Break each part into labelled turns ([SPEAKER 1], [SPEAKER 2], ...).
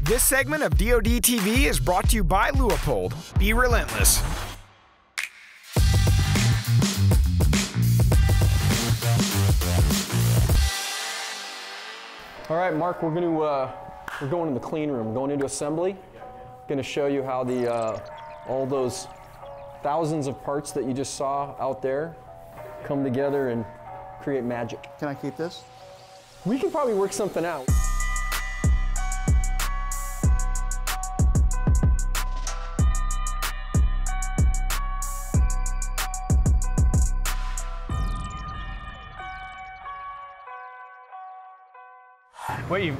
[SPEAKER 1] This segment of DoD TV is brought to you by Leupold. Be relentless.
[SPEAKER 2] All right, Mark, we're going in the clean room. We're going into assembly. Going to show you how all those thousands of parts that you just saw out there come together and create magic.
[SPEAKER 3] Can I keep this?
[SPEAKER 2] We can probably work something out.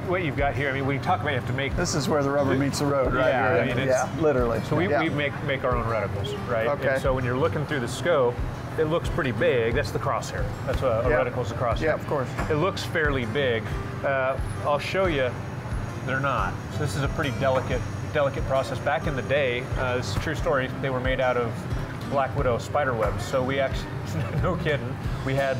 [SPEAKER 4] What you've got here, I mean, when you talk about you have to make...
[SPEAKER 3] This is where the rubber meets the road, right?
[SPEAKER 4] Yeah,
[SPEAKER 3] here.
[SPEAKER 4] I mean,
[SPEAKER 3] Yeah, literally.
[SPEAKER 4] So we
[SPEAKER 3] Yeah.
[SPEAKER 4] make our own reticles, right?
[SPEAKER 3] Okay.
[SPEAKER 4] And so when you're looking through the scope, it looks pretty big. That's the crosshair. That's a reticle's a crosshair.
[SPEAKER 3] Yeah, of course.
[SPEAKER 4] It looks fairly big. I'll show you, they're not. So this is a pretty delicate process. Back in the day, this is a true story, they were made out of Black Widow spider webs. So we actually, no kidding, we had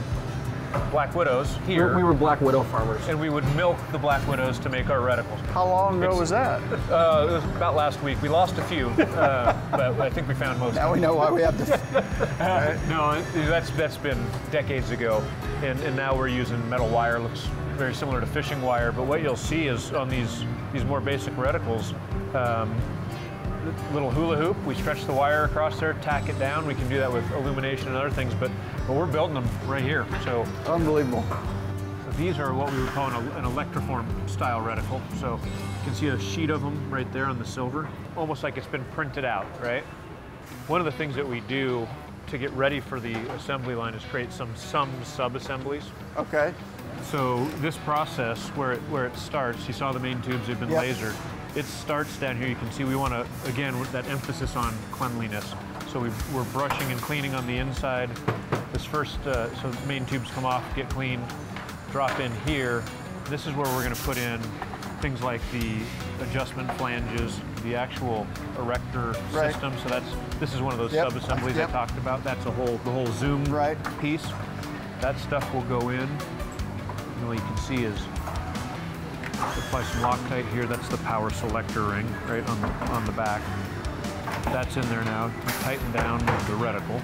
[SPEAKER 4] Black Widows here.
[SPEAKER 2] We were Black Widow farmers.
[SPEAKER 4] And we would milk the Black Widows to make our reticles.
[SPEAKER 3] How long ago was that?
[SPEAKER 4] It was about last week. We lost a few, but I think we found most.
[SPEAKER 3] Now we know why we have to.
[SPEAKER 4] No, that's been decades ago, and now we're using metal wire. Looks very similar to fishing wire, but what you'll see is on these more basic reticles, little hula hoop. We stretch the wire across there, tack it down. We can do that with illumination and other things, but we're building them right here. So
[SPEAKER 3] Unbelievable.
[SPEAKER 4] So these are what we would call an electroform style reticle. So you can see a sheet of them right there on the silver, almost like it's been printed out, right? One of the things that we do to get ready for the assembly line is create some sub-assemblies.
[SPEAKER 3] Okay.
[SPEAKER 4] So this process, where it starts, you saw the main tubes, they've been lasered. It starts down here. You can see we want to, again, that emphasis on cleanliness. So we're brushing and cleaning on the inside. This first, so the main tubes come off, get cleaned, drop in here. This is where we're going to put in things like the adjustment flanges, the actual erector system. So this is one of those sub-assemblies I talked about. That's the whole zoom piece. That stuff will go in. And what you can see is apply some Loctite here. That's the power selector ring right on the back. That's in there now. Tighten down the reticle.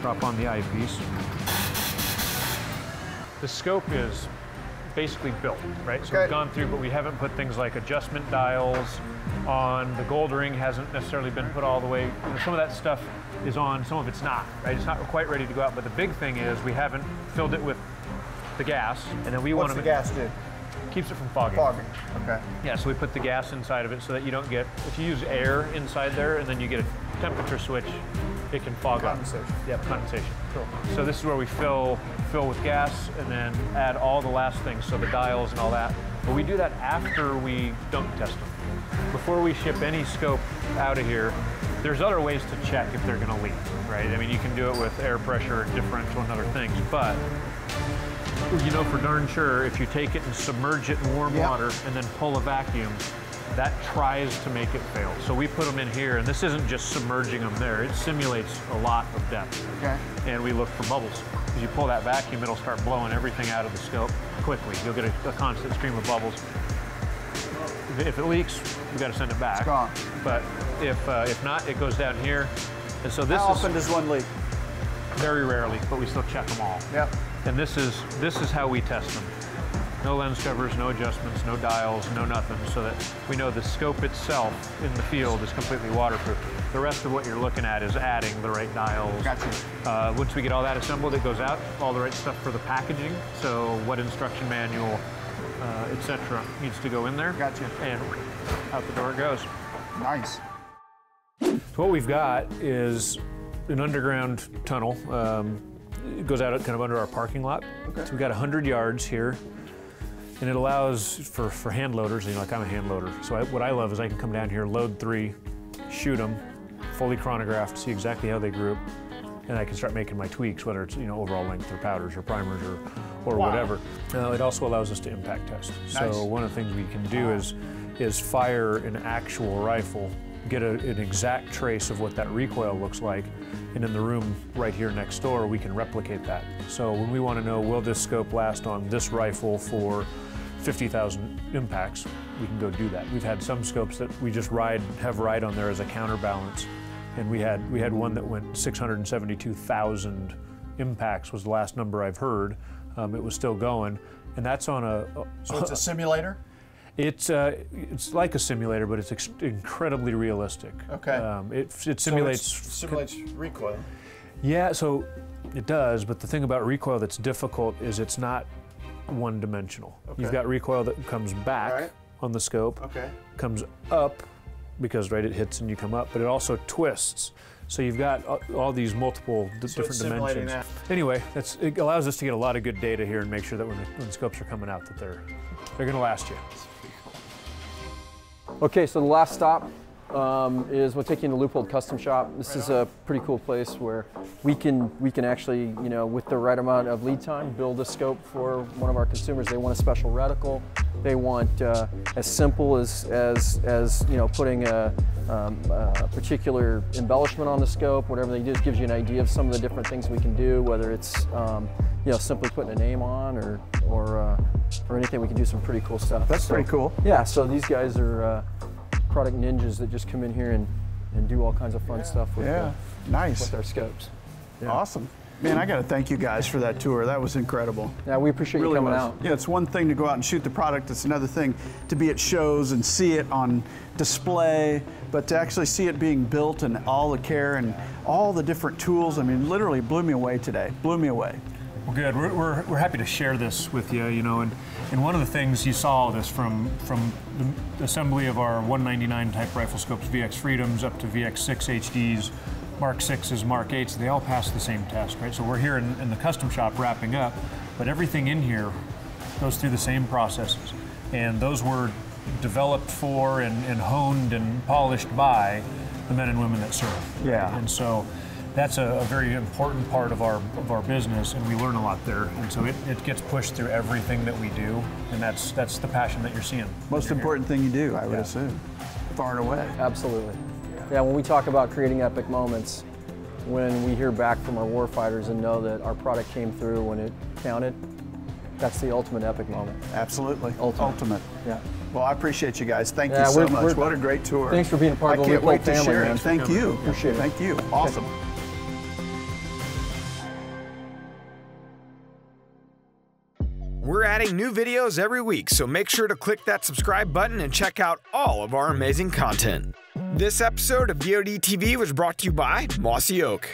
[SPEAKER 4] Drop on the eyepiece. The scope is basically built, right? So we've gone through, but we haven't put things like adjustment dials on. The gold ring hasn't necessarily been put all the way. You know, some of that stuff is on, some of it's not, right? It's not quite ready to go out, but the big thing is we haven't filled it with the gas, and then we want to...
[SPEAKER 3] What's the gas do?
[SPEAKER 4] Keeps it from fogging.
[SPEAKER 3] Fogging, okay.
[SPEAKER 4] Yeah, so we put the gas inside of it so that you don't get, if you use air inside there and then you get a temperature switch, it can fog up.
[SPEAKER 3] Condensation.
[SPEAKER 4] Yep, condensation. Cool. So this is where we fill with gas and then add all the last things, so the dials and all that. But we do that after we dunk test them. Before we ship any scope out of here, there's other ways to check if they're going to leak, right? I mean, you can do it with air pressure, differential, and other things, but you know for darn sure if you take it and submerge it in warm water and then pull a vacuum, that tries to make it fail. So we put them in here, and this isn't just submerging them there. It simulates a lot of depth. Okay. And we look for bubbles. As you pull that vacuum, it'll start blowing everything out of the scope quickly. You'll get a constant stream of bubbles. If it leaks, we got to send it back.
[SPEAKER 3] It's gone.
[SPEAKER 4] But if not, it goes down here. And so this
[SPEAKER 3] How often does one leak?
[SPEAKER 4] Very rarely, but we still check them all.
[SPEAKER 3] Yep.
[SPEAKER 4] And this is how we test them. No lens covers, no adjustments, no dials, no nothing, so that we know the scope itself in the field is completely waterproof. The rest of what you're looking at is adding the right dials.
[SPEAKER 3] Gotcha.
[SPEAKER 4] Once we get all that assembled, it goes out, all the right stuff for the packaging, so what instruction manual, etc. needs to go in there.
[SPEAKER 3] Gotcha.
[SPEAKER 4] And out the door it goes.
[SPEAKER 3] Nice.
[SPEAKER 4] So what we've got is an underground tunnel. It goes out kind of under our parking lot. Okay. So we've got 100 yards here. And it allows for hand loaders, you know, like I'm a hand loader. So what I love is I can come down here, load 3, shoot them, fully chronographed, see exactly how they group, and I can start making my tweaks, whether it's, you know, overall length or powders or primers or whatever. It also allows us to impact test. Nice. So one of the things we can do is fire an actual rifle, get an exact trace of what that recoil looks like, and in the room right here next door, we can replicate that. So when we want to know, will this scope last on this rifle for 50,000 impacts, we can go do that. We've had some scopes that we just have ride on there as a counterbalance, and we had one that went 672,000 impacts was the last number I've heard. It was still going, and that's on a.
[SPEAKER 3] So it's a simulator?
[SPEAKER 4] It's like a simulator, but it's incredibly realistic.
[SPEAKER 3] Okay.
[SPEAKER 4] It simulates.
[SPEAKER 3] So it simulates recoil.
[SPEAKER 4] Yeah, so it does, but the thing about recoil that's difficult is it's not one-dimensional.
[SPEAKER 3] Okay.
[SPEAKER 4] You've got recoil that comes back on the scope, comes up because it hits and you come up, but it also twists. So you've got all these multiple different dimensions.
[SPEAKER 3] That.
[SPEAKER 4] Anyway, it allows us to get a lot of good data here and make sure that when the scopes are coming out that they're going to last you.
[SPEAKER 2] Okay, so the last stop is we'll take you into Leupold Custom Shop. This is a pretty cool place where we can actually, with the right amount of lead time, build a scope for one of our consumers. They want a special reticle. They want as simple as putting a particular embellishment on the scope. Whatever they do, it gives you an idea of some of the different things we can do. Whether it's simply putting a name on or anything, we can do some pretty cool stuff.
[SPEAKER 3] That's pretty cool.
[SPEAKER 2] Yeah. So these guys are product ninjas that just come in here and do all kinds of fun stuff with
[SPEAKER 3] nice
[SPEAKER 2] with our scopes. Yeah.
[SPEAKER 3] Awesome. Man, I got to thank you guys for that tour. That was incredible.
[SPEAKER 2] Yeah, we appreciate you coming out.
[SPEAKER 3] Yeah, it's one thing to go out and shoot the product. It's another thing to be at shows and see it on display, but to actually see it being built and all the care and all the different tools, I mean, literally blew me away today. Blew me away.
[SPEAKER 4] Well, good. We're happy to share this with you, and one of the things you saw this from the assembly of our 199 type rifle scopes, VX Freedoms up to VX6 HDs, Mark 6s, Mark 8s, they all pass the same test, right? So we're here in the custom shop wrapping up, but everything in here goes through the same processes. And those were developed for and honed and polished by the men and women that serve.
[SPEAKER 3] Yeah.
[SPEAKER 4] And so that's a very important part of our business, and we learn a lot there. And so it gets pushed through everything that we do, and that's the passion that you're seeing.
[SPEAKER 3] Most important thing you do, I would assume, far and away.
[SPEAKER 2] Absolutely. Yeah, when we talk about creating epic moments, when we hear back from our warfighters and know that our product came through when it counted, that's the ultimate epic moment.
[SPEAKER 3] Absolutely.
[SPEAKER 2] Ultimate. Yeah.
[SPEAKER 3] Well, I appreciate you guys. Thank you so much. What a great tour.
[SPEAKER 2] Thanks for being a part of the
[SPEAKER 3] Leupold family. I can't wait to share
[SPEAKER 2] man.
[SPEAKER 3] it. Thank you.
[SPEAKER 2] Appreciate it.
[SPEAKER 3] Thank you. Awesome.
[SPEAKER 1] We're adding new videos every week, so make sure to click that subscribe button and check out all of our amazing content. This episode of VOD TV was brought to you by Mossy Oak.